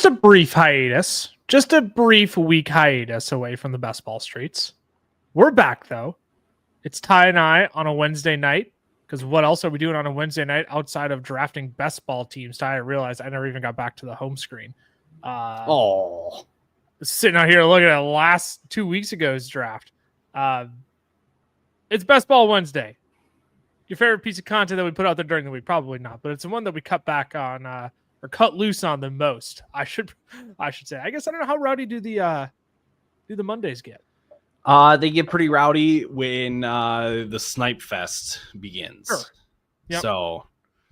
just a brief hiatus, just a brief week hiatus away from the best ball streets. We're back though. It's Ty and I on a Wednesday night, because what else are we doing on a Wednesday night outside of drafting best ball teams? Ty, I realized I never even got back to the home screen. Sitting out here looking at last 2 weeks ago's draft. It's Best Ball Wednesday. Your favorite piece of content that we put out there during the week? Probably not, but it's the one that we cut back on or cut loose on the most. I should say. I guess I don't know how rowdy do the Mondays get. They get pretty rowdy when the Snipe Fest begins. Sure. Yep. So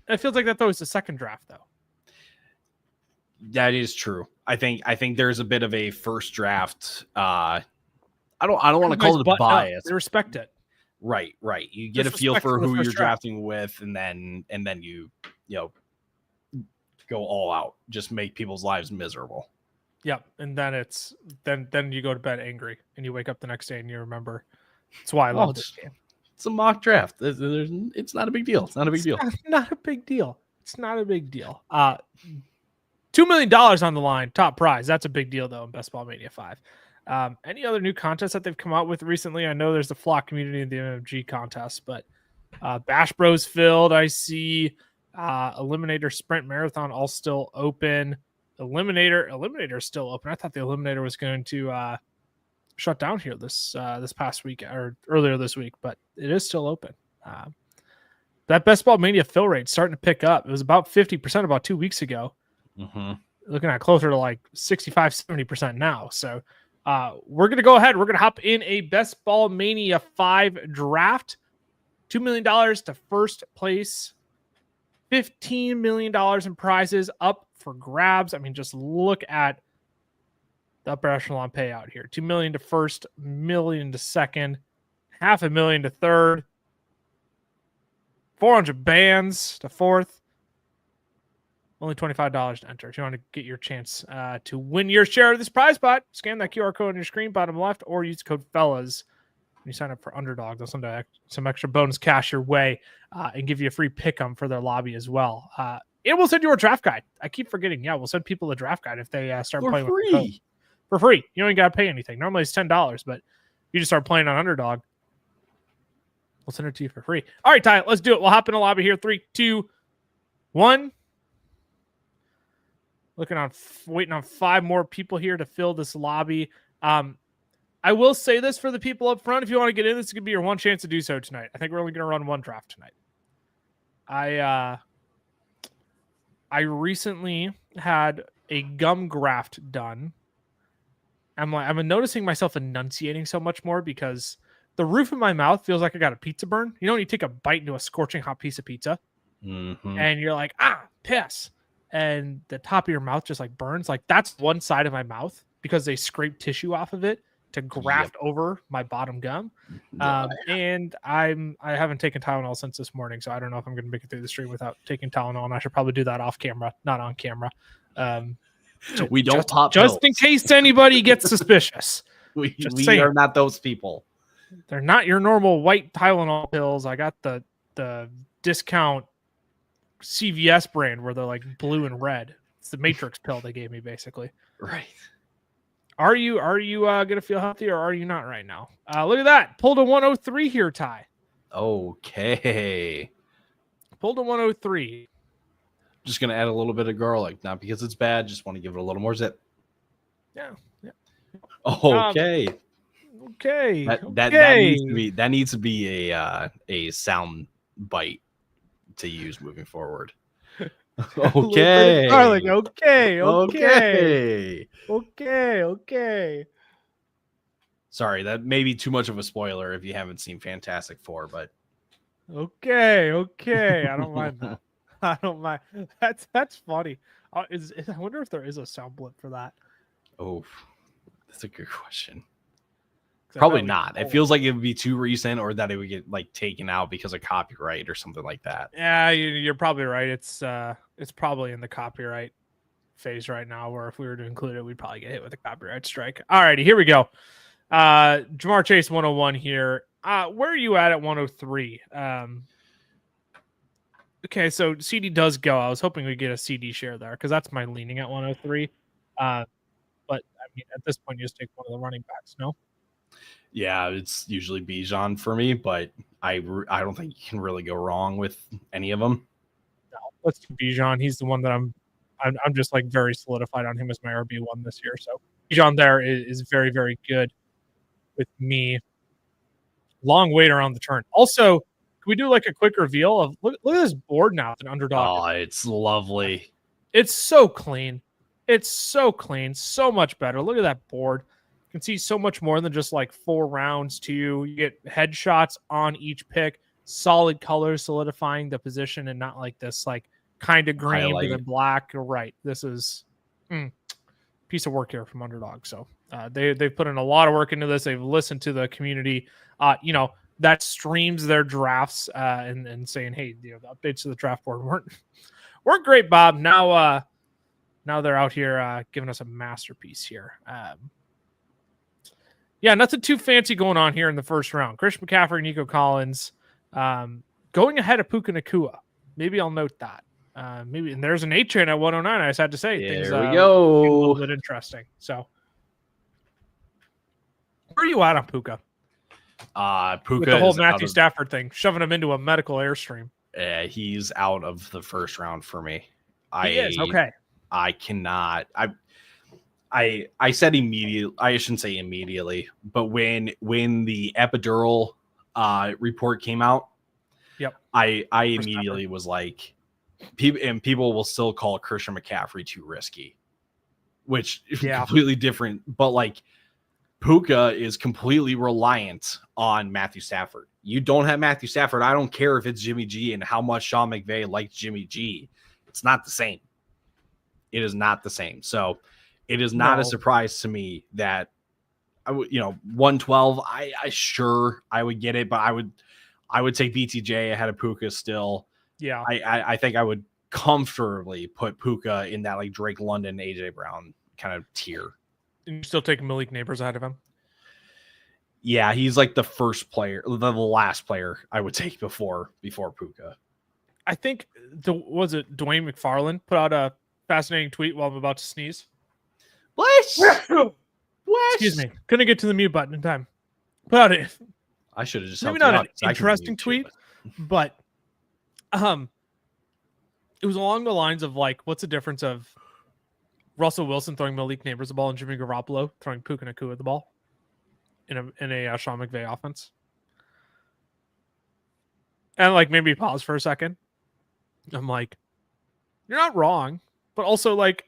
it feels like that's always the second draft, though. That is true. I think there's a bit of a first draft. I don't want to call it a bias. They respect it. Right. You get a feel for who you're drafting with, and then you go all out, just make people's lives miserable. Yep, and then then you go to bed angry, and you wake up the next day and you remember. That's why I love this game. It's a mock draft. It's not a big deal. It's not a big deal. Not a big deal. It's not a big deal. $2 million on the line, top prize. That's a big deal though in Best Ball Mania 5. Any other new contests that they've come out with recently? I know there's the Flock Community and the MMG contest, but Bash Bros filled. I see Eliminator Sprint Marathon all still open. Eliminator is still open. I thought the Eliminator was going to shut down here this past week or earlier this week, but it is still open. That Best Ball Mania fill rate starting to pick up. It was about 50% about 2 weeks ago. Mm-hmm. Looking at closer to like 65-70% now. So we're going to go ahead. We're going to hop in a Best Ball Mania 5 draft. $2 million to first place. $15 million in prizes up for grabs. I mean, just look at the upper echelon payout here. $2 million to first, $1 million to second, $500,000 to third, 400 bands to fourth. Only $25 to enter. If you want to get your chance to win your share of this prize pot, scan that QR code on your screen, bottom left, or use code FELLAS when you sign up for Underdog. They'll send some extra bonus cash your way and give you a free pick-em for their lobby as well. And we'll send you a draft guide. I keep forgetting. Yeah, we'll send people a draft guide if they start playing with the code. For free. You don't even got to pay anything. Normally it's $10, but you just start playing on Underdog. We'll send it to you for free. All right, Ty, let's do it. We'll hop in the lobby here. 3, 2, 1. Waiting on 5 more people here to fill this lobby. I will say this for the people up front. If you want to get in, this is going to be your one chance to do so tonight. I think we're only going to run one draft tonight. I recently had a gum graft done. I'm noticing myself enunciating so much more because the roof of my mouth feels like I got a pizza burn. You know when you take a bite into a scorching hot piece of pizza, and you're like, piss. And the top of your mouth just like burns. Like that's one side of my mouth because they scrape tissue off of it to graft over my bottom gum. And I haven't taken Tylenol since this morning, so I don't know if I'm going to make it through the stream without taking Tylenol, and I should probably do that off camera, not on camera. We don't pop just pills. in case anybody gets suspicious. we are not those people. They're not your normal white Tylenol pills. I got the discount CVS brand where they're like blue and red. It's the Matrix pill they gave me, basically. Right. Are you gonna feel healthy or are you not right now? Look at that. Pulled a 103 here, Ty. Okay. Pulled a 103. Just gonna add a little bit of garlic, not because it's bad. Just want to give it a little more zip. Yeah. Okay. Okay. That needs to be a sound bite to use moving forward. Okay. Garlic. Okay. Sorry, that may be too much of a spoiler if you haven't seen Fantastic Four, but okay. I don't mind that. I don't mind. That's funny. I wonder if there is a sound blip for that. Oh, that's a good question. Probably not. It feels like it would be too recent, or that it would get like taken out because of copyright or something like that. Yeah, you're probably right. It's probably in the copyright phase right now, where if we were to include it, we'd probably get hit with a copyright strike. All righty, here we go. Jamar Chase 101 here. Where are you at 103? Okay, so CD does go. I was hoping we'd get a CD share there because that's my leaning at 103. But I mean, at this point, you just take one of the running backs. No. Yeah, it's usually Bijan for me, but I don't think you can really go wrong with any of them. No, let's do Bijan. He's the one that I'm just like very solidified on him as my RB1 this year. So Bijan there is very, very good with me. Long wait around the turn. Also, can we do like a quick reveal of look at this board now with an underdog? Oh, it's lovely. It's so clean. It's so clean. So much better. Look at that board. You can see so much more than just like 4 rounds to you. You get headshots on each pick, solid colors solidifying the position and not like this like kind of green with a black. Right. This is piece of work here from Underdog. So they've put in a lot of work into this. They've listened to the community, that streams their drafts and saying, hey, the updates to the draft board weren't great, Bob. Now they're out here giving us a masterpiece here. Nothing too fancy going on here in the first round. Christian McCaffrey, Nico Collins going ahead of Puka Nacua. Maybe I'll note that. Maybe, and there's an 8-chain at 109. I just had to say there things we go. a little bit interesting. So, where are you at on Puka? Puka with the whole Matthew Stafford thing, shoving him into a medical airstream. He's out of the first round for me. He is okay. I cannot. I said immediately. I shouldn't say immediately, but when the epidural report came out, yep, I immediately was like, people will still call Christian McCaffrey too risky, which is completely different. But like, Puka is completely reliant on Matthew Stafford. You don't have Matthew Stafford. I don't care if it's Jimmy G and how much Sean McVay likes Jimmy G. It's not the same. It is not the same. So it is not a surprise to me that 112. I would get it, but I would take BTJ ahead of Puka still. Yeah. I think I would comfortably put Puka in that like Drake London, AJ Brown kind of tier. And you're still taking Malik Neighbors ahead of him? Yeah, he's like the first player, the last player I would take before Puka. I think was it Dwayne McFarland put out a fascinating tweet while I'm about to sneeze. What? Excuse me. Couldn't get to the mute button in time. Put out it. I should have just maybe not an interesting tweet, but it was along the lines of like, what's the difference of Russell Wilson throwing Malik Neighbors the ball and Jimmy Garoppolo throwing Puka Nacua the ball in a Sean McVay offense? And like maybe pause for a second. I'm like, you're not wrong, but also like,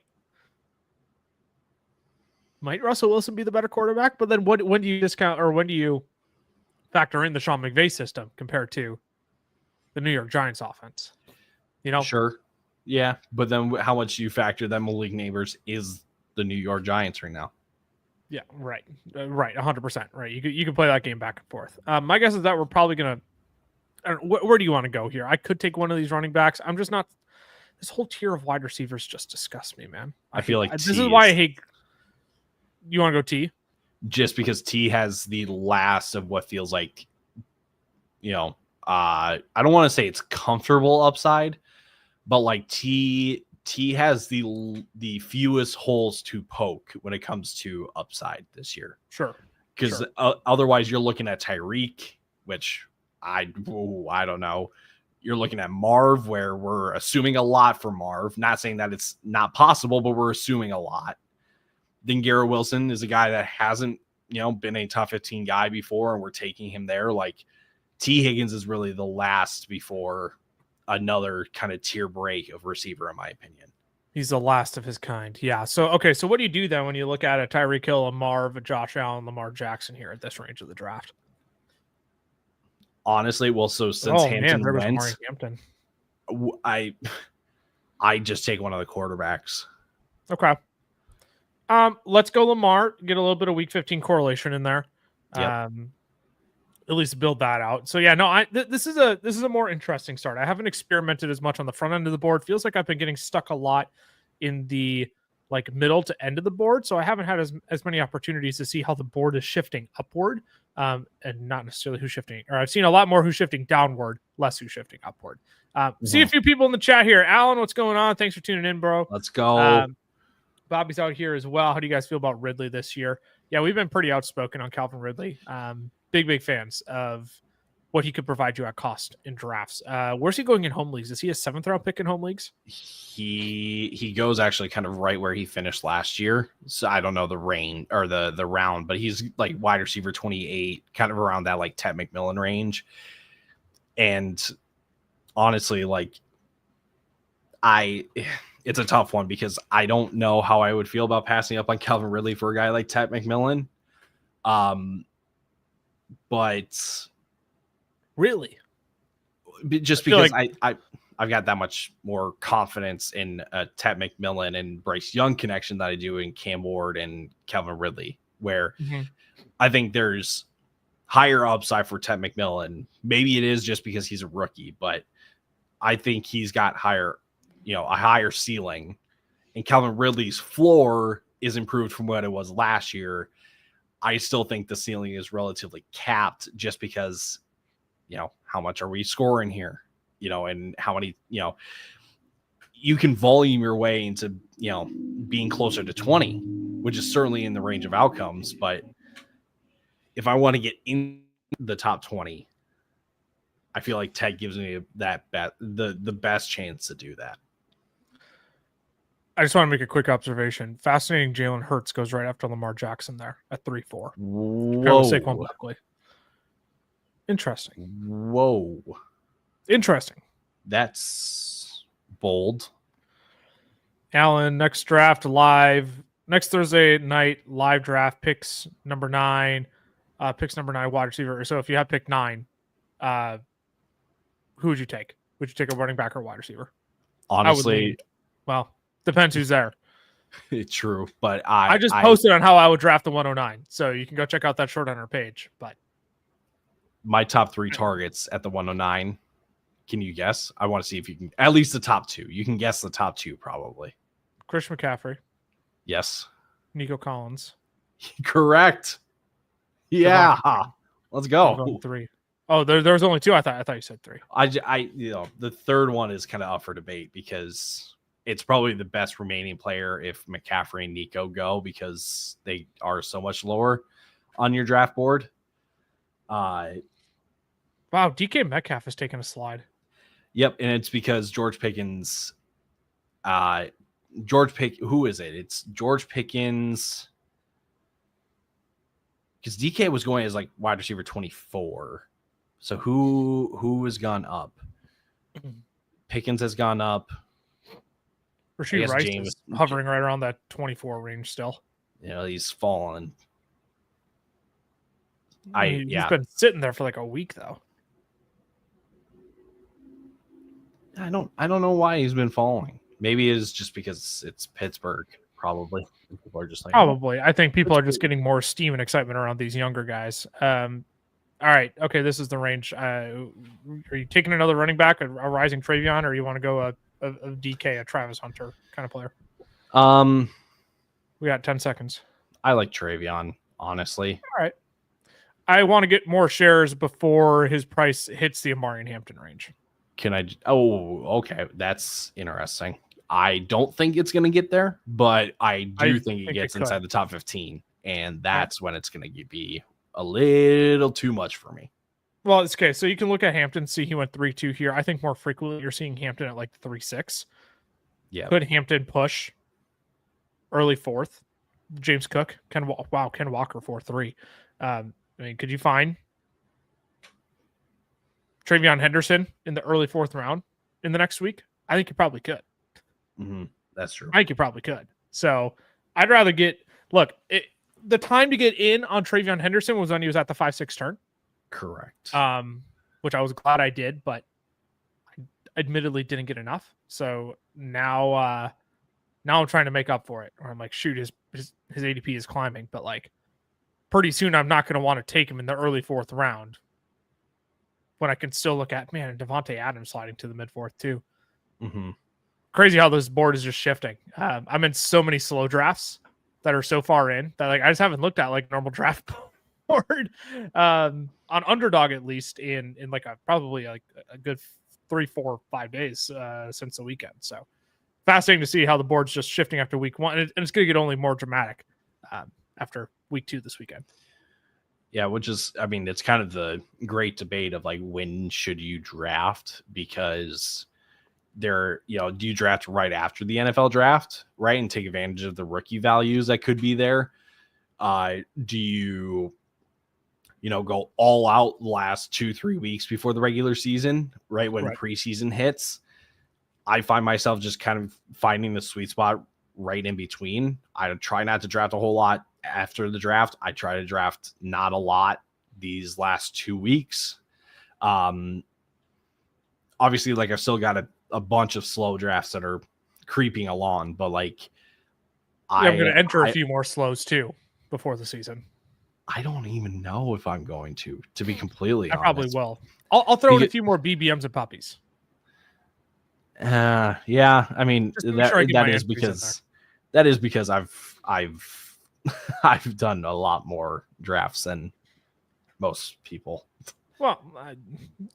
might Russell Wilson be the better quarterback? But then when do you discount or when do you factor in the Sean McVay system compared to the New York Giants offense? Sure. Yeah. But then how much do you factor that Malik Neighbors is the New York Giants right now? Yeah, right. Right. 100%. Right. You could play that game back and forth. My guess is that we're probably going to, where do you want to go here? I could take one of these running backs. I'm just not, this whole tier of wide receivers just disgusts me, man. I feel like this is why I hate. You want to go T? Just because T has the last of what feels like, I don't want to say it's comfortable upside, but like T has the fewest holes to poke when it comes to upside this year. Sure. Because otherwise you're looking at Tyreek, which I don't know. You're looking at Marv, where we're assuming a lot for Marv. Not saying that it's not possible, but we're assuming a lot. Then Garrett Wilson is a guy that hasn't, been a top 15 guy before, and we're taking him there. Like T. Higgins is really the last before another kind of tier break of receiver, in my opinion. He's the last of his kind. Yeah. So, okay. So what do you do then when you look at a Tyreek Hill, a Marv, a Josh Allen, Lamar Jackson here at this range of the draft? Honestly, well, so since Hampton went, I just take one of the quarterbacks. Okay. Let's go Lamar. Get a little bit of week 15 correlation in there. Yep. At least build that out. So yeah, no, this is a more interesting start. I haven't experimented as much on the front end of the board. Feels like I've been getting stuck a lot in the like middle to end of the board. So I haven't had as many opportunities to see how the board is shifting upward. And not necessarily who's shifting, or I've seen a lot more who's shifting downward, less who's shifting upward. See a few people in the chat here. Alan, what's going on? Thanks for tuning in, bro. Let's go. Bobby's out here as well. How do you guys feel about Ridley this year? Yeah, we've been pretty outspoken on Calvin Ridley. Big fans of what he could provide you at cost in drafts. Where's he going in home leagues? Is he a 7th round pick in home leagues? He goes actually kind of right where he finished last year. So I don't know the range or the round, but he's like wide receiver 28, kind of around that like Ted McMillan range. And honestly, like it's a tough one because I don't know how I would feel about passing up on Calvin Ridley for a guy like Ted McMillan. But really, just because I've got that much more confidence in Ted McMillan and Bryce Young connection that I do in Cam Ward and Calvin Ridley, where I think there's higher upside for Ted McMillan. Maybe it is just because he's a rookie, but I think he's got a higher ceiling, and Calvin Ridley's floor is improved from what it was last year. I still think the ceiling is relatively capped just because, how much are we scoring here? And how many, you can volume your way into, being closer to 20, which is certainly in the range of outcomes. But if I want to get in the top 20, I feel like Ted gives me the best chance to do that. I just want to make a quick observation. Fascinating. Jalen Hurts goes right after Lamar Jackson there at 3-4. Whoa. Saquon Barkley. Interesting. Whoa. Interesting. That's bold. Alan, next draft live. Next Thursday night, live draft picks number 9. Picks number 9 wide receiver. So if you have pick 9, who would you take? Would you take a running back or wide receiver? Honestly, depends who's there. It's true, but I just posted on how I would draft the 109, so you can go check out that short on our page. But my top 3 targets at the 109. Can you guess? I want to see if you can at least the top 2. You can guess the top 2 probably. Christian McCaffrey. Yes. Nico Collins. Correct. Yeah. Let's go. 3. Oh, there was only 2. I thought you said 3. The third one is kind of up for debate because it's probably the best remaining player if McCaffrey and Nico go because they are so much lower on your draft board. Wow, DK Metcalf is taking a slide. Yep, and it's because George Pickens. Who is it? It's George Pickens. Because DK was going as like wide receiver 24. So who has gone up? Pickens has gone up. Rashee Rice is hovering right around that 24 range still. He's fallen. He's been sitting there for like a week though. I don't know why he's been falling. Maybe it's just because it's Pittsburgh. Probably people are just like probably. I think people are just getting more steam and excitement around these younger guys. All right, okay, this is the range. Are you taking another running back, a rising Travion, or you want to go a DK, a Travis Hunter kind of player? We got 10 seconds. I like Travion, honestly. All right. I want to get more shares before his price hits the Amari and Hampton range. Can I? Oh, okay. That's interesting. I don't think it's going to get there, but I think it gets inside the top 15, and that's when it's going to be a little too much for me. Well, it's okay. So you can look at Hampton, see he went 3-2 here. I think more frequently you're seeing Hampton at like 3-6. Yeah. Could Hampton push early 4th? James Cook, Ken Walker 4-3. Could you find Travion Henderson in the early 4th round in the next week? I think you probably could. Mm-hmm. That's true. I think you probably could. So I'd rather the time to get in on Travion Henderson was when he was at the 5-6 turn. Correct. Which I was glad I did, but I admittedly didn't get enough. So now I'm trying to make up for it. Or I'm like, shoot, his ADP is climbing, but like pretty soon I'm not going to want to take him in the early 4th round when I can still look at Devontae Adams sliding to the mid 4th too. Mm-hmm. Crazy how this board is just shifting. I'm in so many slow drafts that are so far in that like I just haven't looked at like normal draft board on Underdog, at least in like probably like a good 3, 4, 5 days since the weekend. So fascinating to see how the board's just shifting after week 1, and it's going to get only more dramatic after week 2 this weekend. Yeah, which is, I mean, it's kind of the great debate of like, when should you draft? Because do you draft right after the NFL draft, right, and take advantage of the rookie values that could be there? Do you go all out last 2-3 weeks before the regular season, right, when preseason hits? I find myself just kind of finding the sweet spot right in between. I try not to draft a whole lot after the draft. I try to draft not a lot these last 2 weeks. Obviously, like, I've still got a bunch of slow drafts that are creeping along, but like, I'm going to enter a few more slows too before the season. I don't even know if I'm going to be completely honest. I probably will. I'll throw in a few more BBMs and puppies. Yeah, I mean, that is because I've done a lot more drafts than most people. Well,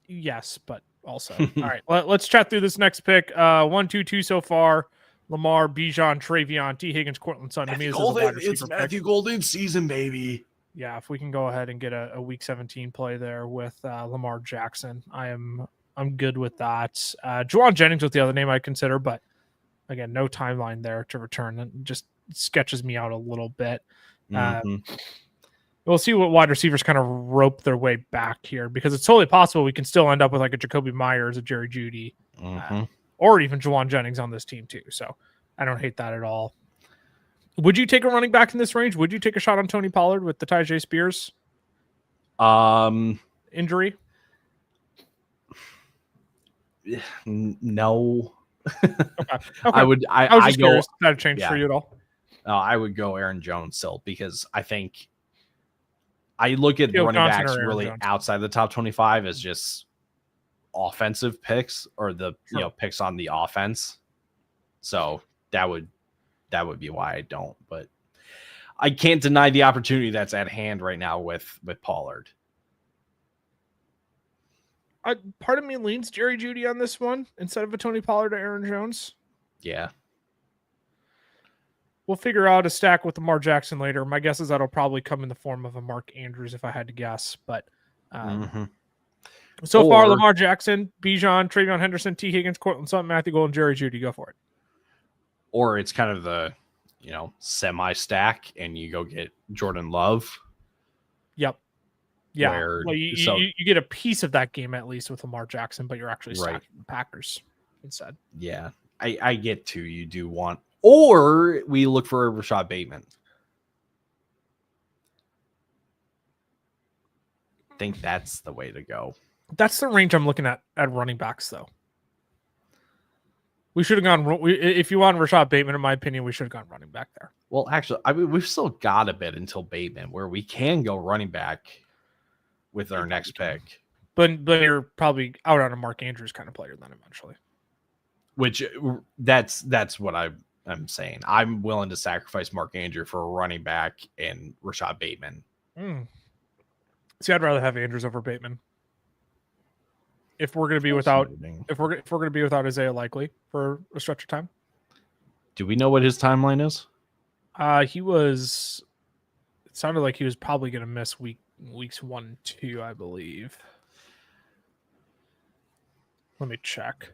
yes, but also. All right, let's chat through this next pick. 1-2-2 so far. Lamar, Bijan, Travion, T. Higgins, Cortland Sutton. To me, it's Matthew Golden season, baby. Yeah, if we can go ahead and get a week 17 play there with Lamar Jackson, I'm good with that. Juwan Jennings was the other name I'd consider, but again, no timeline there to return. It just sketches me out a little bit. We'll see what wide receivers kind of rope their way back here, because it's totally possible we can still end up with like a Jacoby Myers, a Jerry Jeudy, or even Juwan Jennings on this team too. So I don't hate that at all. Would you take a running back in this range? Would you take a shot on Tony Pollard with the Tyjae Spears injury? No. Okay. I would. I was just curious. That had changed for you at all? I would go Aaron Jones still, because I think I look at running backs really outside the top 25 as just offensive picks, or the picks on the offense. So that would be why I don't. But I can't deny the opportunity that's at hand right now with Pollard. Part of me leans Jerry Jeudy on this one instead of a Tony Pollard or Aaron Jones. Yeah. We'll figure out a stack with Lamar Jackson later. My guess is that'll probably come in the form of a Mark Andrews if I had to guess. But so far, Lamar Jackson, Bijan, Travion Henderson, T. Higgins, Cortland Sutton, Matthew Golden, Jerry Jeudy. Go for it. Or it's kind of the, semi-stack, and you go get Jordan Love. Yep. Yeah. You get a piece of that game at least with Lamar Jackson, but you're actually stacking the Packers instead. Yeah. I get to. You do want. Or we look for Rashad Bateman. I think that's the way to go. That's the range I'm looking at running backs, though. We should have gone. If you want Rashad Bateman, in my opinion, we should have gone running back there. Well, actually, we've still got a bit until Bateman where we can go running back with our next pick. But you're probably out on a Mark Andrews kind of player then eventually. Which that's what I'm saying. I'm willing to sacrifice Mark Andrews for a running back and Rashad Bateman. See, I'd rather have Andrews over Bateman. If we're going to be without Isaiah Likely for a stretch of time. Do we know what his timeline is? It sounded like he was probably going to miss weeks 1 and 2, I believe. Let me check.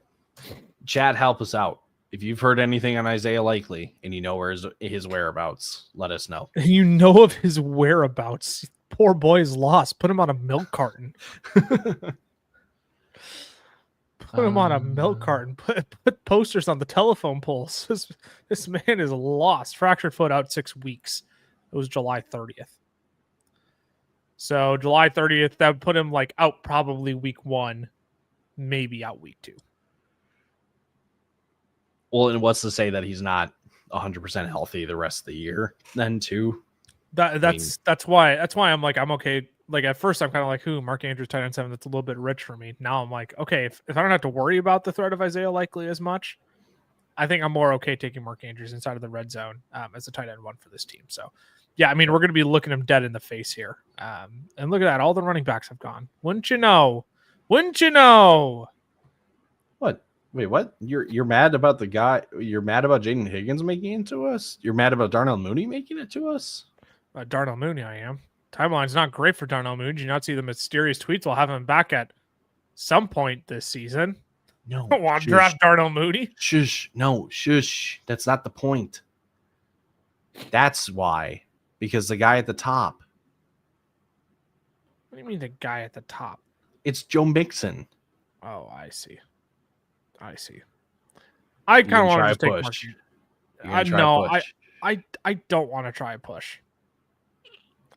Chat, help us out. If you've heard anything on Isaiah Likely and you know where his whereabouts, let us know. You know of his whereabouts. Poor boy is lost. Put him on a milk carton. Put him on a milk carton. Put posters on the telephone poles. This man is lost. Fractured foot out 6 weeks. It was July 30th. So July 30th, that would put him out probably week 1, maybe out week 2. Well, and what's to say that he's not 100% healthy the rest of the year then too? That's why I'm I'm okay. At first I'm kind of Mark Andrews tight end 7, that's a little bit rich for me. Now I'm okay, if I don't have to worry about the threat of Isaiah Likely as much, I think I'm more okay taking Mark Andrews inside of the red zone as a tight end 1 for this team. So yeah, I mean, we're going to be looking him dead in the face here. And look at that, all the running backs have gone. Wouldn't you know? What? Wait, what? You're mad about the guy? You're mad about Jaden Higgins making it to us? You're mad about Darnell Mooney making it to us? Darnell Mooney, I am. Timeline's not great for Darnell Mooney. Did you not see the mysterious tweets? We'll have him back at some point this season. No. I want to draft Darnell Mooney. Shush. No, shush. That's not the point. That's why. Because the guy at the top. What do you mean the guy at the top? It's Joe Mixon. Oh, I see. I kind of want to just take push. No, I don't want to try a push.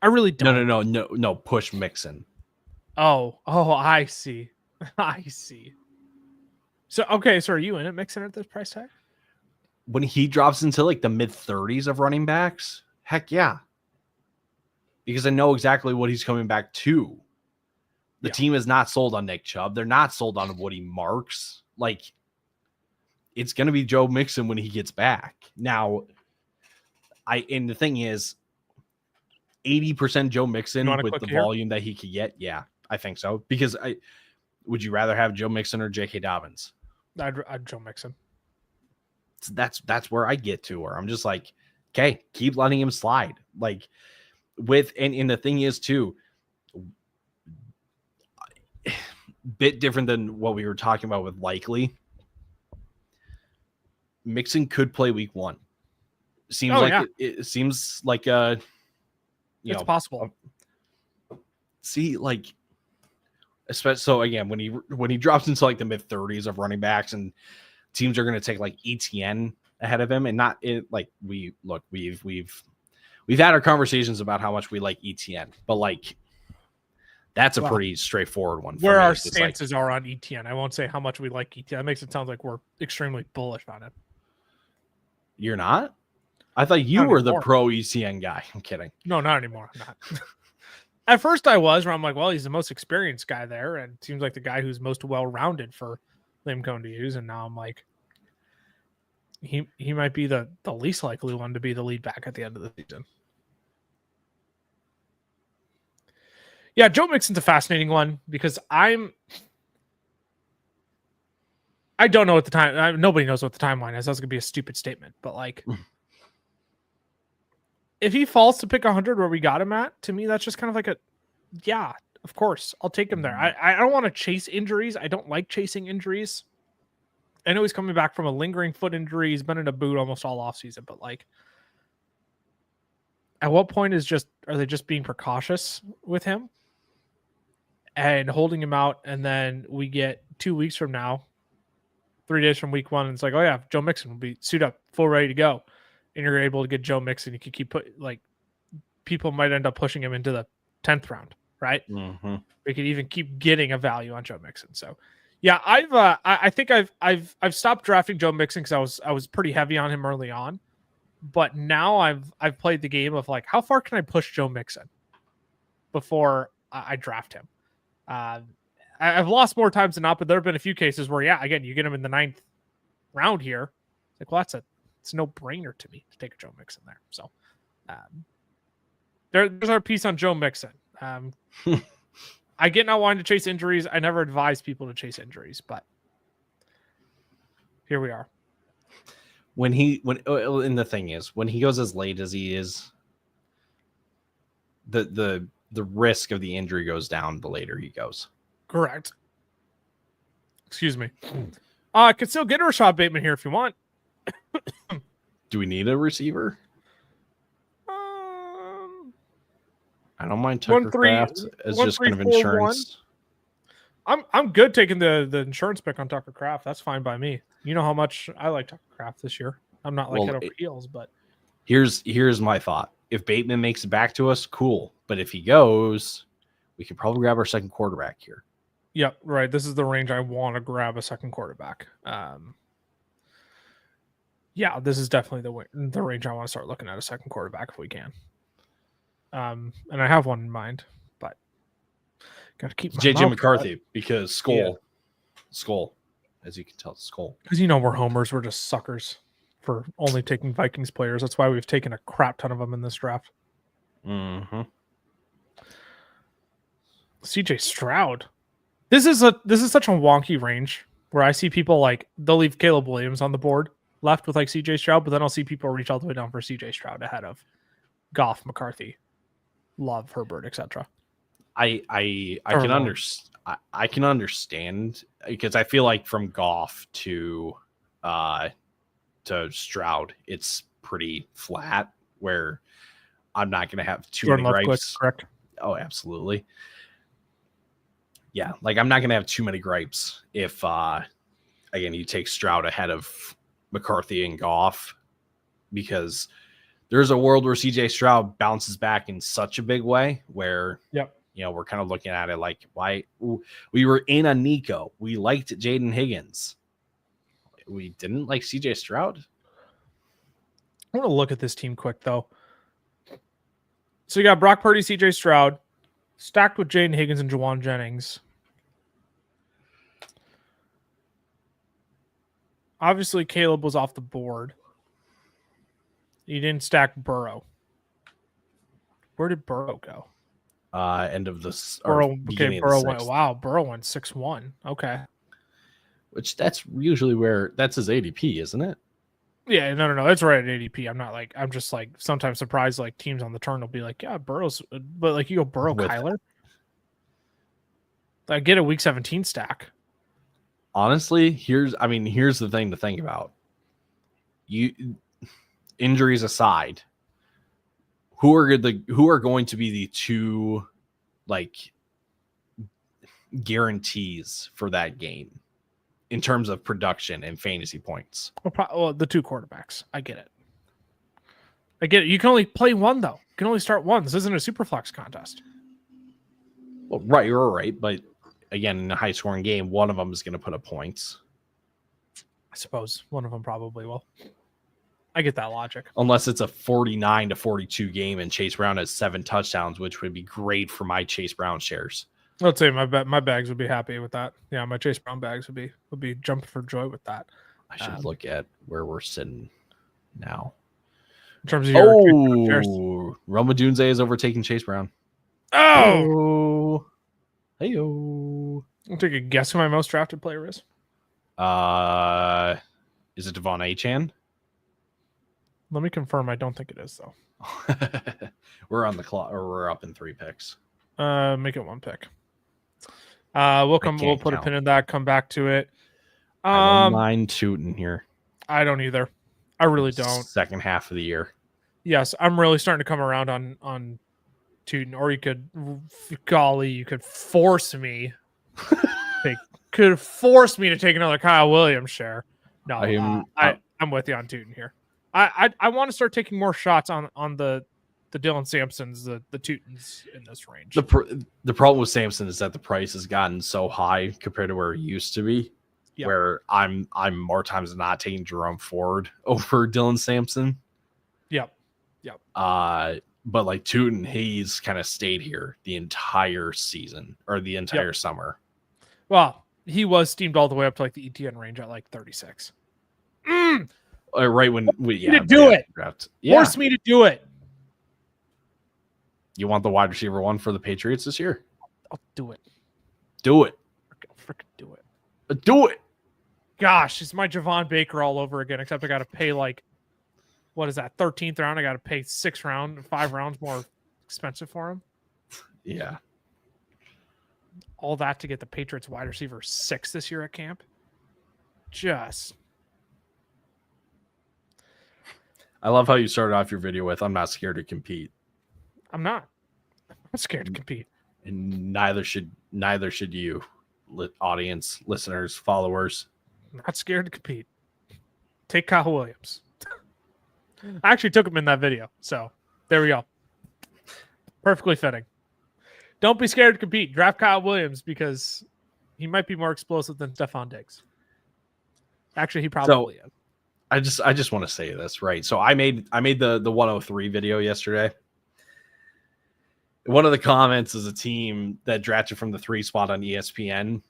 I really don't. No. Push Mixon. Oh, I see. I see. So, okay, so are you in it, Mixon, at this price tag? When he drops into like the mid 30s of running backs, heck yeah. Because I know exactly what he's coming back to. The team is not sold on Nick Chubb. They're not sold on Woody Marks. Like, it's going to be Joe Mixon when he gets back. Now, and the thing is, 80% Joe Mixon with the volume that he could get. Yeah, I think so. Because would you rather have Joe Mixon or J.K. Dobbins? I'd Joe Mixon. That's where I get to, where I'm just like, okay, keep letting him slide. Like, and the thing is too, bit different than what we were talking about with Likely. Mixon could play week 1. Seems it seems like it's possible. See, like, especially so again when he drops into like the mid 30s of running backs, and teams are going to take like ETN ahead of him, and not it like we've had our conversations about how much we like ETN, but like that's a pretty straightforward one. Where our stances are on ETN, I won't say how much we like ETN. That makes it sound like we're extremely bullish on it. You're not? I thought you were the pro ETN guy. I'm kidding. No, not anymore. I'm not. At first I was, where I'm like, well, he's the most experienced guy there, and seems like the guy who's most well-rounded for Liam Cohn to use. And now I'm like, he might be the least likely one to be the lead back at the end of the season. Yeah, Joe Mixon's a fascinating one because I don't know what the time. Nobody knows what the timeline is. That's gonna be a stupid statement, but like, if he falls to pick 100 where we got him at, to me that's just kind of like yeah, of course I'll take him there. I don't want to chase injuries. I don't like chasing injuries. I know he's coming back from a lingering foot injury. He's been in a boot almost all offseason, but like, at what point are they just being precautious with him and holding him out, and then we get 2 weeks from now, 3 days from week 1, and it's like, oh yeah, Joe Mixon will be suit up, full ready to go, and you're able to get Joe Mixon. You can keep people might end up pushing him into the 10th round, right? Mm-hmm. We could even keep getting a value on Joe Mixon. So yeah, I think I've stopped drafting Joe Mixon because I was pretty heavy on him early on, but now I've played the game of like, how far can I push Joe Mixon before I draft him? I've lost more times than not, but there have been a few cases where, yeah, again, you get him in the 9th round here. Like, well, it's no brainer to me to take a Joe Mixon there. So there's our piece on Joe Mixon. I get not wanting to chase injuries. I never advise people to chase injuries, but here we are. And the thing is, when he goes as late as he is, the risk of the injury goes down the later he goes. Correct. Excuse me. I could still get a Rashad Bateman here if you want. Do we need a receiver? I don't mind Tucker Kraft as just kind of insurance. I'm good taking the insurance pick on Tucker Kraft. That's fine by me. You know how much I like Tucker Kraft this year. I'm not like head over heels, but here's my thought. If Bateman makes it back to us, cool. But if he goes, we could probably grab our second quarterback here. Yeah, right. This is the range I want to grab a second quarterback. Yeah, this is definitely the range I want to start looking at a second quarterback if we can. And I have one in mind, but got to keep my JJ McCarthy because Skull, as you can tell, Skull. Because we're homers, we're just suckers for only taking Vikings players. That's why we've taken a crap ton of them in this draft. Mm-hmm. CJ Stroud. This is such a wonky range where I see people like they'll leave Caleb Williams on the board left with like CJ Stroud, but then I'll see people reach all the way down for CJ Stroud ahead of Goff, McCarthy, Love, Herbert, etc. I can understand. I can understand because I feel like from Goff to Stroud, it's pretty flat where I'm not going to have too many gripes. Correct. Oh, absolutely. Yeah, like I'm not going to have too many gripes if, again, you take Stroud ahead of McCarthy and Goff, because there's a world where CJ Stroud bounces back in such a big way where, we're kind of looking at it like, why we were in a Nico. We liked Jaden Higgins. We didn't like CJ Stroud. I want to look at this team quick, though. So you got Brock Purdy, CJ Stroud, stacked with Jaden Higgins and Juwan Jennings. Obviously, Caleb was off the board. You didn't stack Burrow. Where did Burrow go? End of this. Burrow went. Wow, Burrow went 6-1. Okay. Which that's usually where that's his ADP, isn't it? Yeah, no. It's right at ADP. I'm just like sometimes surprised like teams on the turn will be like, yeah, Burrow's, but like you go Burrow, Kyler. I get a week 17 stack. Honestly, here's the thing to think about. Injuries aside, who are going to be the two like guarantees for that game in terms of production and fantasy points? Well, the two quarterbacks. I get it. You can only play one though. You can only start one. This isn't a super flex contest. Well, right, you're right, but again, in a high scoring game, one of them is going to put up points. I suppose one of them probably will. I get that logic. Unless it's a 49-42 game and Chase Brown has 7 touchdowns, which would be great for my Chase Brown shares. I'd say my bags would be happy with that. Yeah, my Chase Brown bags would be jumping for joy with that. I should look at where we're sitting now. In terms of your shares. Roma Dunze is overtaking Chase Brown. Oh! Hey-o. I'll take a guess who my most drafted player is. Is it Devon Achane? Let me confirm. I don't think it is, though. We're on the clock, or we're up in 3 picks. Make it 1 pick. We'll put a pin in that. Come back to it. I don't mind tooting here. I don't either. I really don't. Second half of the year. Yes, I'm really starting to come around on tooting. Or you could force me. Could force me to take another Kyle Williams share. No, I'm with you on tooting here. I want to start taking more shots on the Dylan Sampsons, the Tutons in this range. The problem with Sampson is that the price has gotten so high compared to where it used to be. Yep. Where I'm more times than not taking Jerome Ford over Dylan Sampson. Yep. But like Tootin, he's kind of stayed here the entire season or the entire summer. Well, he was steamed all the way up to like the ETN range at like 36. Right when we do it. Yeah. Force me to do it. You want the wide receiver 1 for the Patriots this year? I'll do it. Do it. Freaking do it. Do it. Gosh, it's my Javon Baker all over again, except I got to pay like, what is that, 13th round? I got to pay 5 rounds more expensive for him. Yeah. All that to get the Patriots wide receiver 6 this year at camp. I love how you started off your video with, I'm not scared to compete. I'm not. I'm scared to compete. And neither should you, audience, listeners, followers. Not scared to compete. Take Kyle Williams. I actually took him in that video. So there we go. Perfectly fitting. Don't be scared to compete. Draft Kyle Williams because he might be more explosive than Stephon Diggs. Actually, he probably is. I just want to say this, right? So I made the 103 video yesterday. One of the comments is a team that drafted from the 3 spot on ESPN.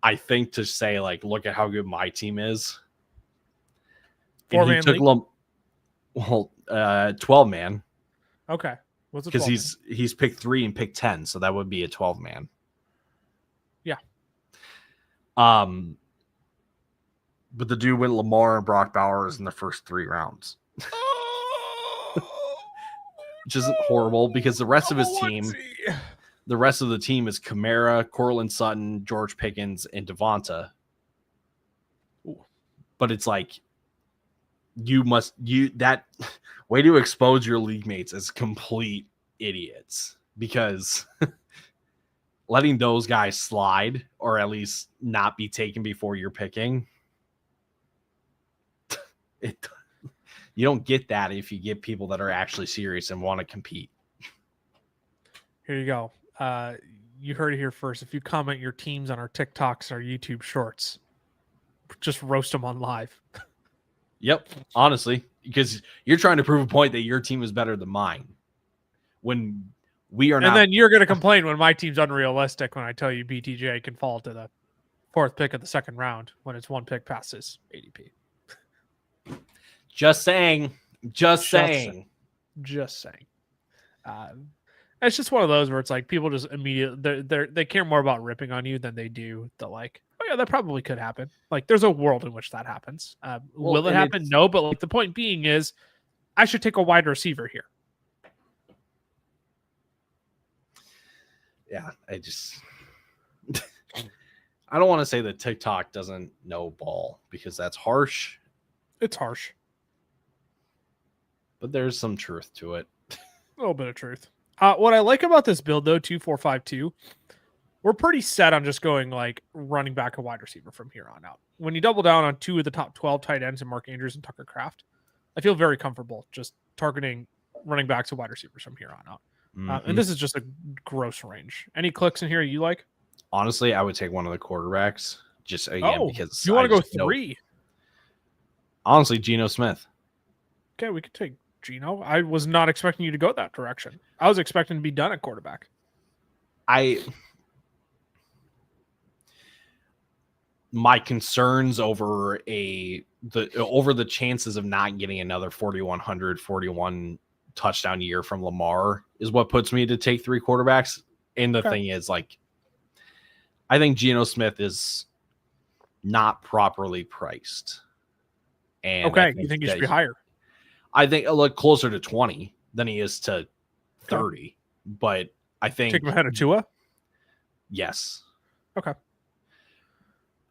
I think to say like, look at how good my team is. 4-man league? 12-man. Okay. What's because he's picked 3 and picked 10, so that would be a 12-man. Yeah. But the dude went Lamar and Brock Bowers in the first 3 rounds. Which isn't horrible because the rest of his team, the rest of the team is Kamara, Cortland Sutton, George Pickens, and Devonta. But it's like that way to expose your league mates as complete idiots, because letting those guys slide or at least not be taken before you're picking, you don't get that if you get people that are actually serious and want to compete. Here you go. You heard it here first. If you comment your teams on our TikToks, our YouTube shorts, just roast them on live. Yep, honestly, because you're trying to prove a point that your team is better than mine when we are not. And then you're going to complain when my team's unrealistic when I tell you BTJ can fall to the 4th pick of the 2nd round when it's 1 pick past his ADP. Just saying. Just saying. It's just one of those where it's like people just immediately they care more about ripping on you than they do the like, oh yeah, that probably could happen. Like there's a world in which that happens. Will it happen? No, but like the point being is I should take a wide receiver here. Yeah, I don't want to say that TikTok doesn't know ball because that's harsh. It's harsh. But there's some truth to it. A little bit of truth. What I like about this build, though, 2-4-5-2, we're pretty set on just going like running back a wide receiver from here on out. When you double down on 2 of the top 12 tight ends in Mark Andrews and Tucker Kraft, I feel very comfortable just targeting running backs and wide receivers from here on out. And this is just a gross range. Any clicks in here you like? Honestly, I would take one of the quarterbacks just again because you want to go 3. Honestly, Geno Smith. Okay, we could take Geno. I was not expecting you to go that direction. I was expecting to be done at quarterback. My concerns over the chances of not getting another 41 touchdown year from Lamar is what puts me to take 3 quarterbacks. And the thing is, like, I think Geno Smith is not properly priced. And you think he should be higher? I think a look closer to 20 than he is to 30. But I think take him ahead of Tua. Yes. Okay.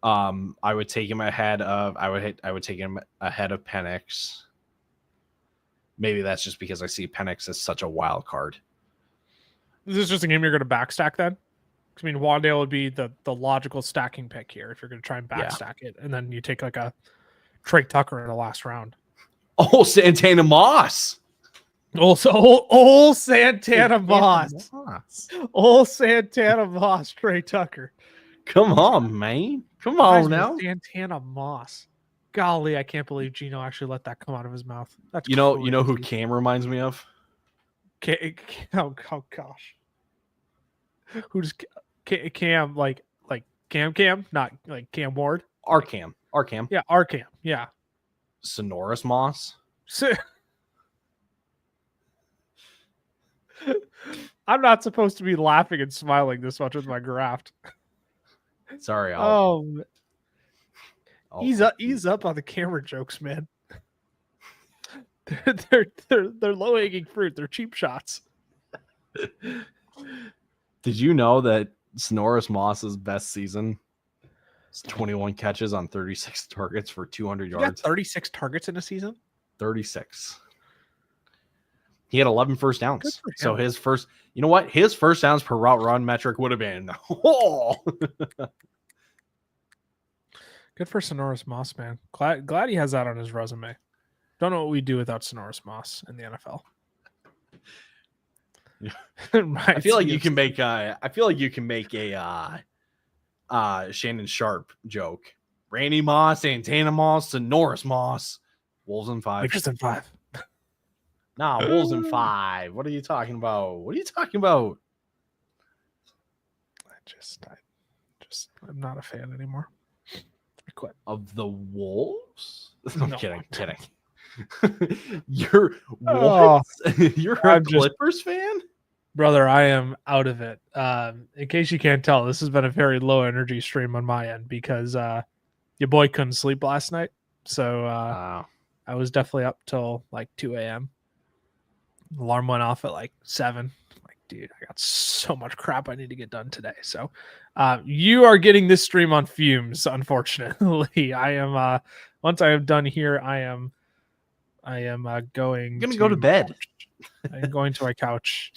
I would take him ahead of Penix. Maybe that's just because I see Penix as such a wild card. Is this just a game you're going to backstack then? I mean, Wandale would be the logical stacking pick here if you're going to try and backstack it, and then you take like a Trey Tucker in the last round. Oh, Santana Moss. Old Santana Moss. Old Santana Moss, Trey Tucker. Come on, man. Come on now. Santana Moss. Golly, I can't believe Geno actually let that come out of his mouth. That's you know who Cam reminds me of? Oh gosh. Who's Cam like Cam? Not like Cam Ward? Arcam. Yeah, Arcam. Yeah. Sonoris Moss. I'm not supposed to be laughing and smiling this much with my graft. Sorry. Ease up on the camera jokes, man. They're low hanging fruit. They're cheap shots. Did you know that Sonoris Moss's best season is 21 catches on 36 targets for 200 yards? 36 targets in a season? 36. He had 11 first downs. So his first downs per route run metric would have been Good for Sonoris Moss, man. Glad he has that on his resume. Don't know what we do without Sonoris Moss in the NFL. I feel like you can make a Shannon Sharp joke. Randy Moss, Santana Moss, Sonoris Moss. Wolves in 5. Lakers in 5. Nah, Wolves in 5. What are you talking about? I'm not a fan anymore. I quit. Of the Wolves? I'm kidding. You're a Clippers fan? Brother, I am out of it. In case you can't tell, this has been a very low energy stream on my end because Your boy couldn't sleep last night, so Wow. I was definitely up till like 2 a.m. Alarm went off at like 7. Like, dude, I got so much crap I need to get done today. So you are getting this stream on fumes, unfortunately. I am once I am done here, I am going to go to bed. I'm going to my couch,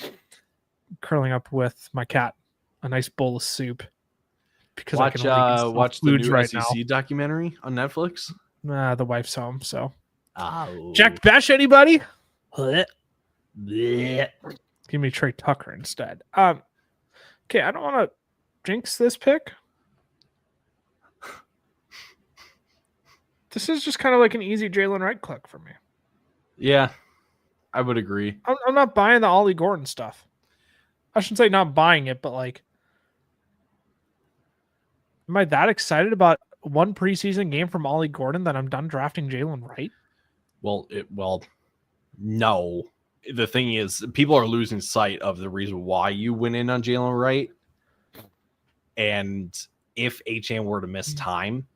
curling up with my cat, a nice bowl of soup. Because watch the new right SEC now. documentary on Netflix. The wife's home, so. Oh. Jack Besh, anybody? Blech. Give me Trey Tucker instead. Okay, I don't want to jinx this pick. This is just kind of like an easy Jalen Wright click for me. Yeah, I would agree. I'm not buying the Ollie Gordon stuff. I shouldn't say not buying it, but like, am I that excited about one preseason game from Ollie Gordon that I'm done drafting Jalen Wright? Well, no. The thing is, people are losing sight of the reason why you went in on Jalen Wright. And if HM were to miss time,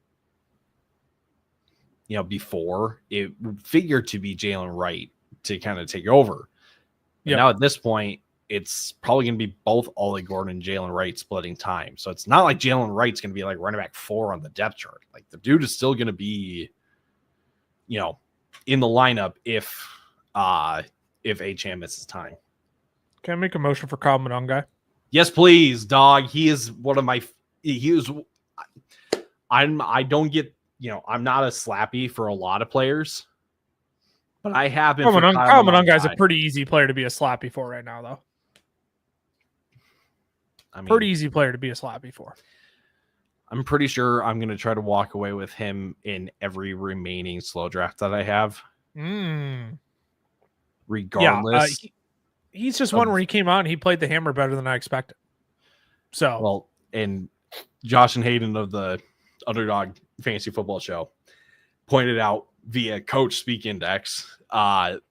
before, it would figure to be Jalen Wright to kind of take over. Yep. Now at this point, it's probably going to be both Ollie Gordon and Jalen Wright splitting time. So it's not like Jalen Wright's going to be like running back 4 on the depth chart. Like the dude is still going to be, in the lineup if HM misses time. Can I make a motion for Kyle Monongai? Yes, please, dog. He is one of my. I don't get. I'm not a slappy for a lot of players, but I have been. Kyle Monongai is a pretty easy player to be a slappy for right now, though. Pretty easy player to be a slappy for. I'm pretty sure I'm going to try to walk away with him in every remaining slow draft that I have. Regardless. Yeah, he's just one where he came out and he played the hammer better than I expected. So, well, and Josh and Hayden of the Underdog Fantasy Football Show pointed out via Coach Speak Index, not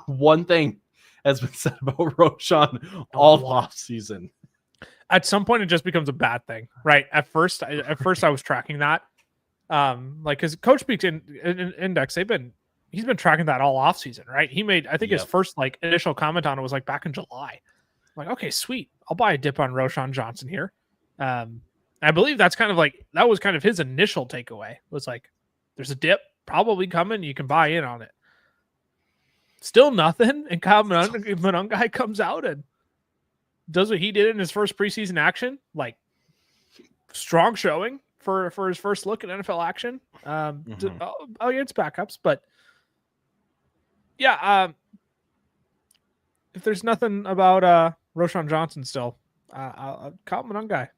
one thing has been said about Roschon all off season. At some point, it just becomes a bad thing, right? At first, I was tracking that, because Coach Speaks Index, he's been tracking that all off season, right? He made, I think his first initial comment on it was back in July. I'm like, okay, sweet, I'll buy a dip on Roschon Johnson here. I believe that's kind of that was kind of his initial takeaway was there's a dip probably coming, you can buy in on it. Still nothing, and Kyle Monongai comes out and does what he did in his first preseason action, strong showing for his first look at NFL action. Against backups, but yeah, if there's nothing about Roschon Johnson still, Kyle Monongai,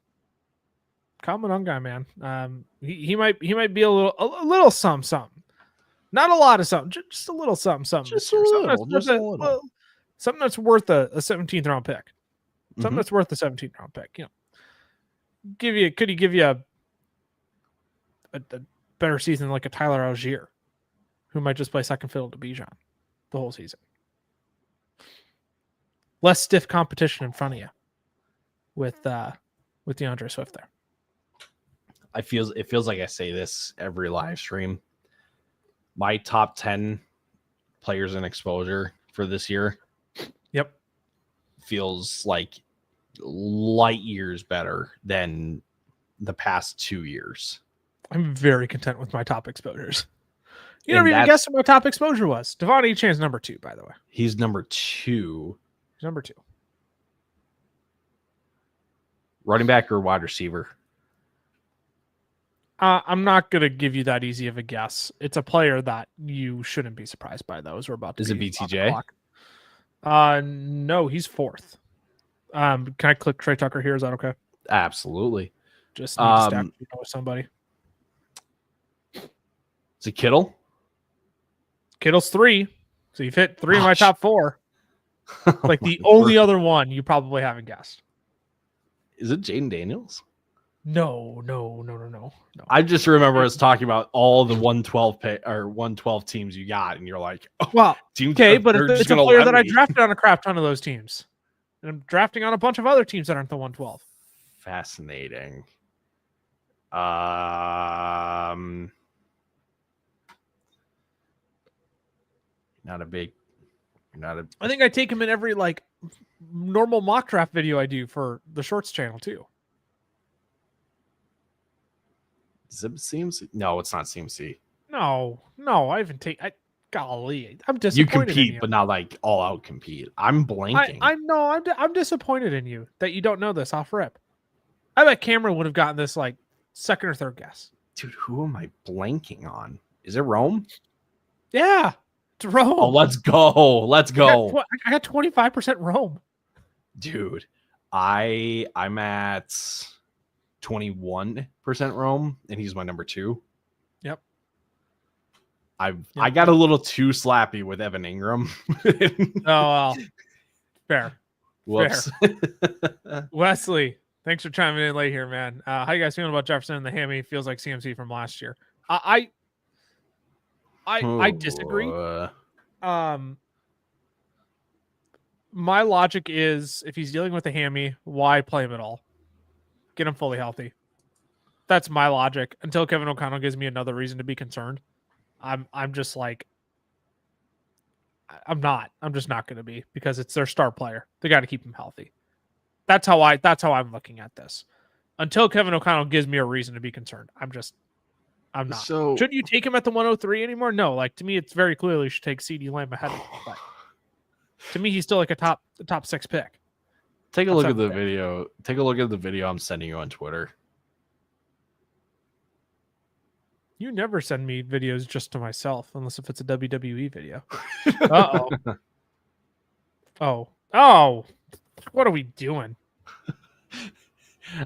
man, he might be a little something. Not a lot of something, just a little something. Just a little. Something that's worth a 17th round pick. Something that's worth the 17th round pick. Could he give you a better season like a Tyler Algier, who might just play second fiddle to Bijan the whole season? Less stiff competition in front of you with DeAndre Swift there. It feels like I say this every live stream. My top 10 players in exposure for this year. Yep. Feels like light years better than the past 2 years. I'm very content with my top exposures. You never even guessed what my top exposure was. Devon Echan's number 2, by the way. He's number 2. He's number 2. Running back or wide receiver? I'm not going to give you that easy of a guess. It's a player that you shouldn't be surprised by, though, as we're about to. Is it BTJ? No, he's 4th. Can I click Trey Tucker here? Is that okay? Absolutely. Just need to stack with somebody. Is it Kittle? Kittle's 3. So you've hit 3 of my top 4. The only other one you probably haven't guessed. Is it Jaden Daniels? No. I just remember us talking about all the 112 or 112 teams you got, and you're like, oh, well, teams okay, but if it's a player that I drafted on a crap ton of those teams, and I'm drafting on a bunch of other teams that aren't the 112. Fascinating. Not a big. Not a. I think I take him in every like normal mock draft video I do for the Shorts channel too. Is it CMC? No, it's not CMC. No, I even take. Golly, I'm You disappointed. compete, but not like all out compete. I'm blanking. I'm disappointed in you that you don't know this off rip. I bet Cameron would have gotten this like second or third guess. Dude, who am I blanking on? Is it Rome? Yeah, it's Rome. Oh, let's go. Let's go. I got 25% Rome. Dude, I'm at 21% Rome, and he's my number 2. Yep. I got a little too slappy with Evan Ingram. Oh, well, fair. Whoops. Fair. Wesley, thanks for chiming in late here, man. How you guys feeling about Jefferson and the hammy? Feels like CMC from last year. I disagree. My logic is if he's dealing with a hammy, why play him at all? Get him fully healthy. That's my logic. Until Kevin O'Connell gives me another reason to be concerned, I'm just like, I'm just not going to be, because it's their star player. They got to keep him healthy. That's how I'm looking at this. Until Kevin O'Connell gives me a reason to be concerned, I'm not. So shouldn't you take him at the 103 anymore? No, like to me, it's very clearly you should take CD Lamb ahead of him. But to me, he's still like a top 6 pick. take a look at the video. Take a look at the video I'm sending you on Twitter. You never send me videos just to myself, unless if it's a WWE video. Oh, what are we doing?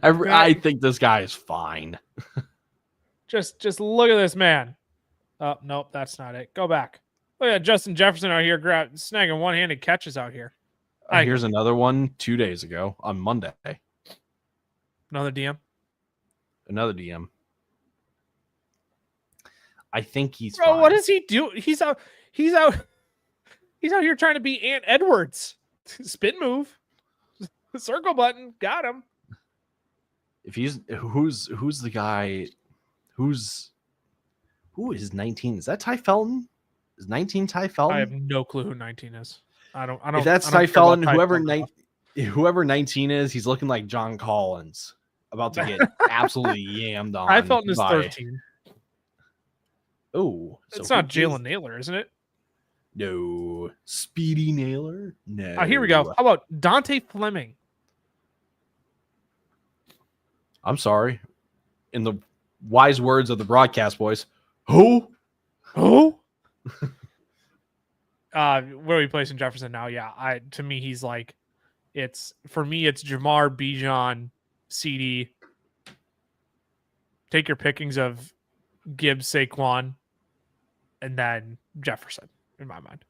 I think this guy is fine. Just look at this man. Oh, nope, that's not it. Go back. Look at Justin Jefferson out here snagging one-handed catches out here. Here's another one 2 days ago on Monday. Another DM. I think he's fine. What does he do? He's out here trying to be Ant Edwards. Spin move. Circle button. Got him. If he's who's the guy who is 19? Is that Ty Felton? Is 19 Ty Felton? I have no clue who 19 is. I don't. If that's Ty Felton, whoever 19 is, he's looking like John Collins, about to get absolutely yammed on. Ty Felton is 13. Oh, it's not Jalen Naylor, isn't it? No. Speedy Naylor? No. Here we go. How about Dante Fleming? I'm sorry. In the wise words of the broadcast boys, who? Where are we placing Jefferson now? Yeah, to me, he's like, it's Jamar, Bijan, CD. Take your pickings of Gibbs, Saquon, and then Jefferson, in my mind.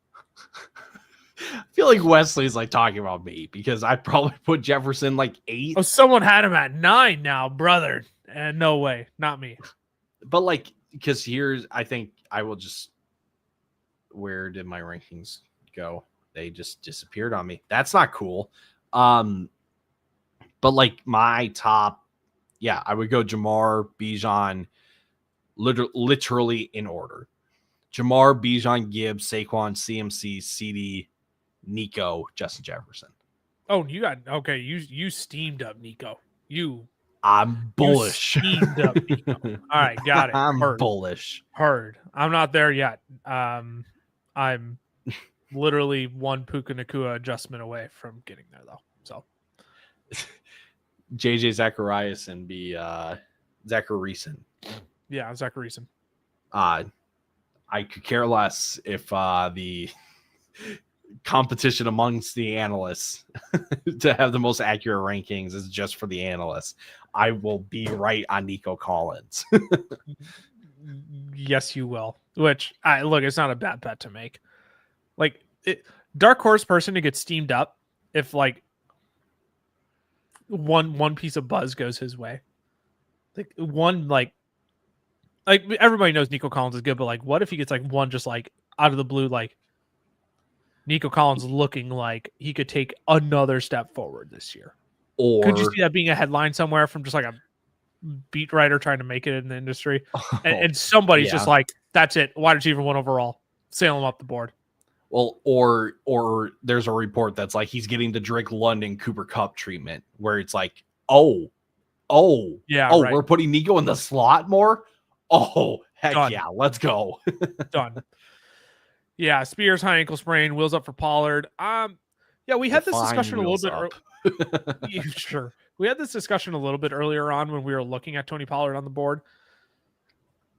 I feel like Wesley's like talking about me, because I probably put Jefferson like 8. Oh, someone had him at 9 now, brother. And no way, not me. But like, because I think I will just, where did my rankings go? They just disappeared on me. That's not cool. But like my top, I would go Jamar, Bijan, literally in order. Jamar, Bijan, Gibbs, Saquon, CMC, CD, Nico, Justin Jefferson. Oh, you steamed up Nico. I'm bullish. You steamed up Nico. All right, got it. I'm bullish. Heard. I'm not there yet. I'm literally one Puka Nacua adjustment away from getting there, though. So JJ Zachariason be Zachariason. Yeah, Zachariason. I could care less if the competition amongst the analysts to have the most accurate rankings is just for the analysts. I will be right on Nico Collins. Yes, you will. Which, look, it's not a bad bet to make. Like, dark horse person to get steamed up if like one piece of buzz goes his way. Like like everybody knows Nico Collins is good, but like, what if he gets like one just like out of the blue, like Nico Collins looking like he could take another step forward this year? Or could you see that being a headline somewhere from just like a beat writer trying to make it in the industry, and somebody's just like, that's it. Wide receiver 1 overall, sail him up the board. Well, or there's a report that's like he's getting the Drake London Cooper Kupp treatment, where it's like, right. We're putting Nico in the slot more. Oh, heck Done. Yeah, let's go. Done. Yeah, Spears high ankle sprain, wheels up for Pollard. Yeah, we had this discussion a little bit. Sure, we had this discussion a little bit earlier on when we were looking at Tony Pollard on the board.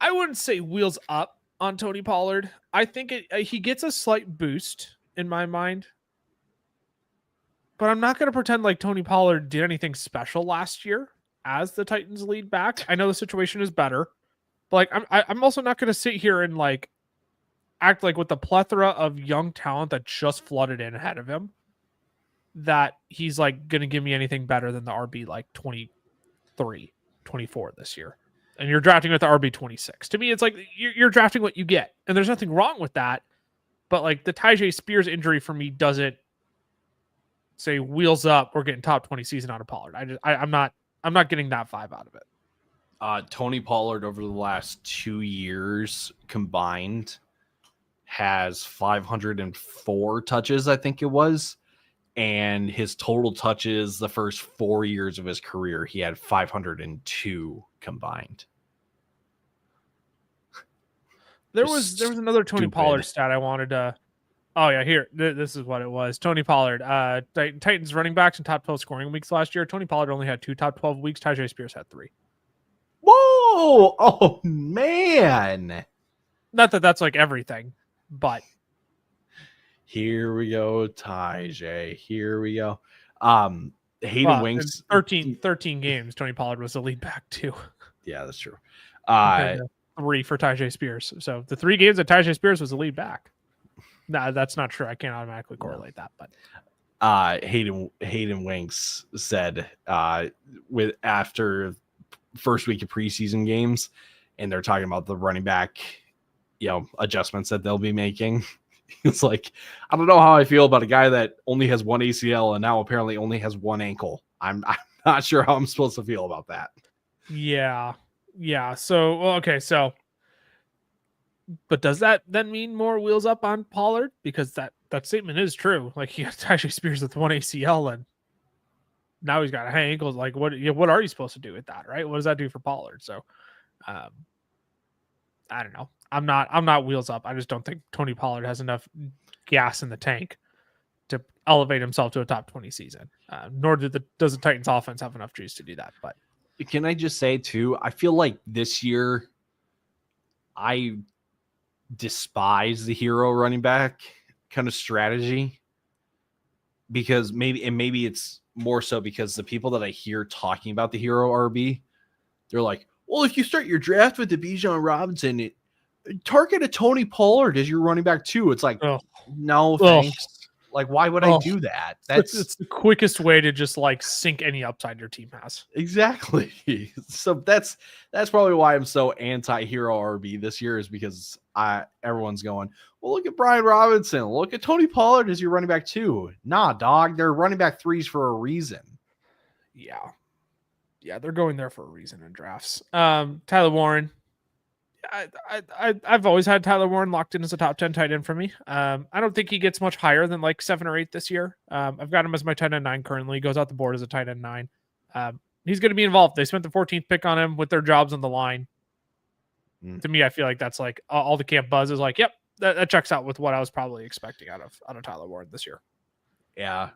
I wouldn't say wheels up on Tony Pollard. I think he gets a slight boost in my mind, but I'm not going to pretend like Tony Pollard did anything special last year as the Titans lead back. I know the situation is better, but like I'm also not going to sit here and like act like with the plethora of young talent that just flooded in ahead of him that he's like going to give me anything better than the RB like 23, 24 this year. And you're drafting with the RB 26. To me, it's like you're drafting what you get, and there's nothing wrong with that. But like the Tyjae Spears injury for me doesn't say wheels up. We're getting top 20 season out of Pollard. I'm not getting that vibe out of it. Tony Pollard over the last 2 years combined has 504 touches, I think it was, and his total touches the first 4 years of his career, he had 502 combined. There was another Tony Pollard stat I wanted to. Oh yeah, here this is what it was. Tony Pollard, Titans running backs in top 12 scoring weeks last year. Tony Pollard only had 2 top 12 weeks. Tyjae Spears had 3. Whoa! Oh man! Not that that's like everything, but here we go, Tyjae. Here we go. Hayden Winks. 13 games. Tony Pollard was the lead back too. Yeah, that's true. 3 for Tyjae Spears. So the 3 games that Tyjae Spears was the lead back. No, that's not true. I can't automatically correlate that. But Hayden Winks said with after first week of preseason games, and they're talking about the running back, adjustments that they'll be making. It's like, I don't know how I feel about a guy that only has 1 ACL and now apparently only has 1 ankle. I'm not sure how I'm supposed to feel about that. Yeah. So, okay. So, but does that then mean more wheels up on Pollard? Because that statement is true. Like he got Tyjae Spears with 1 ACL and now he's got a high ankle. Like what are you supposed to do with that? Right. What does that do for Pollard? So, I don't know. I'm not wheels up. I just don't think Tony Pollard has enough gas in the tank to elevate himself to a top 20 season. Nor does the Titans offense have enough juice to do that. But can I just say too, I feel like this year I despise the hero running back kind of strategy because maybe it's more so because the people that I hear talking about the hero RB, they're like, well, if you start your draft with the Bijan Robinson, target a Tony Pollard as your running back too. It's like, no, thanks. Like, why would I do that? It's the quickest way to just like sink any upside your team has. Exactly. So that's probably why I'm so anti-hero RB this year, is because everyone's going, well, look at Brian Robinson. Look at Tony Pollard as your running back too. Nah, dog. They're running back 3s for a reason. Yeah, they're going there for a reason in drafts. Tyler Warren. I've always had Tyler Warren locked in as a top 10 tight end for me. I don't think he gets much higher than like 7 or 8 this year. I've got him as my tight end 9 currently. He goes out the board as a tight end 9. He's going to be involved. They spent the 14th pick on him with their jobs on the line. To me, I feel like that's like all the camp buzz is like, yep, that checks out with what I was probably expecting out of Tyler Warren this year. Yeah,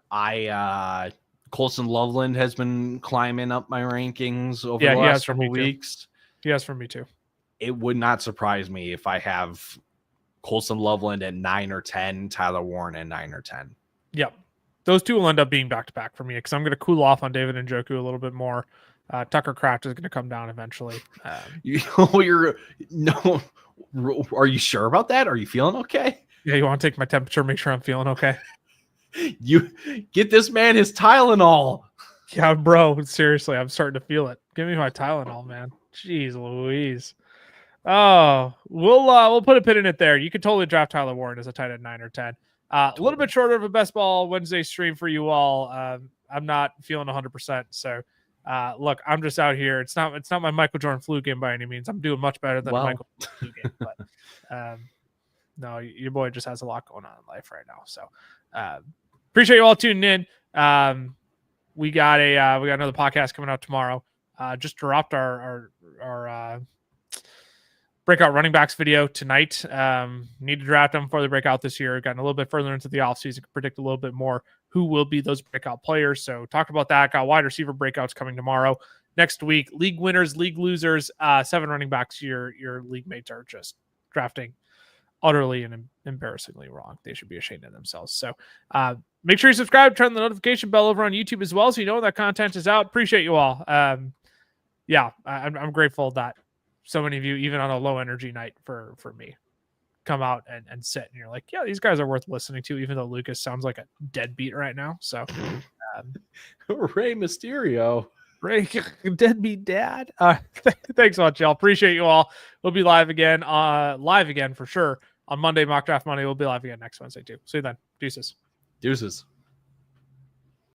Colson Loveland has been climbing up my rankings over the last couple weeks. He has for me too. It would not surprise me if I have Colson Loveland at 9 or 10, Tyler Warren at 9 or 10. Yep. Those two will end up being back-to-back for me because I'm going to cool off on David Njoku a little bit more. Tucker Kraft is going to come down eventually. Are you sure about that? Are you feeling okay? Yeah, you want to take my temperature, make sure I'm feeling okay? You get this man his Tylenol. Yeah, bro. Seriously, I'm starting to feel it. Give me my Tylenol, man. Jeez Louise. Oh, we'll put a pin in it there. You could totally draft Tyler Warren as a tight end 9 or 10. A little bit shorter of a best ball Wednesday stream for you all. I'm not feeling 100%, so Look, I'm just out here. It's not my Michael Jordan flu game by any means. I'm doing much better than a Michael Jordan flu game, but no, your boy just has a lot going on in life right now. So appreciate you all tuning in. We got another podcast coming out tomorrow. Just dropped our breakout running backs video tonight. Need to draft them before they break out this year. Gotten a little bit further into the offseason, can predict a little bit more who will be those breakout players. So talked about that. Got wide receiver breakouts coming tomorrow. Next week, league winners, league losers, 7 running backs your league mates are just drafting utterly and embarrassingly wrong. They should be ashamed of themselves. So make sure you subscribe, turn the notification bell over on YouTube as well, so you know when that content is out. Appreciate you all. I'm grateful that so many of you, even on a low energy night for me, come out and sit and you're like, yeah, these guys are worth listening to, even though Lucas sounds like a deadbeat right now. So Rey Mysterio. Ray, deadbeat dad. Thanks so much, y'all. Appreciate you all. We'll be live again for sure on Monday, Mock Draft Monday. We'll be live again next Wednesday too. See you then. Deuces.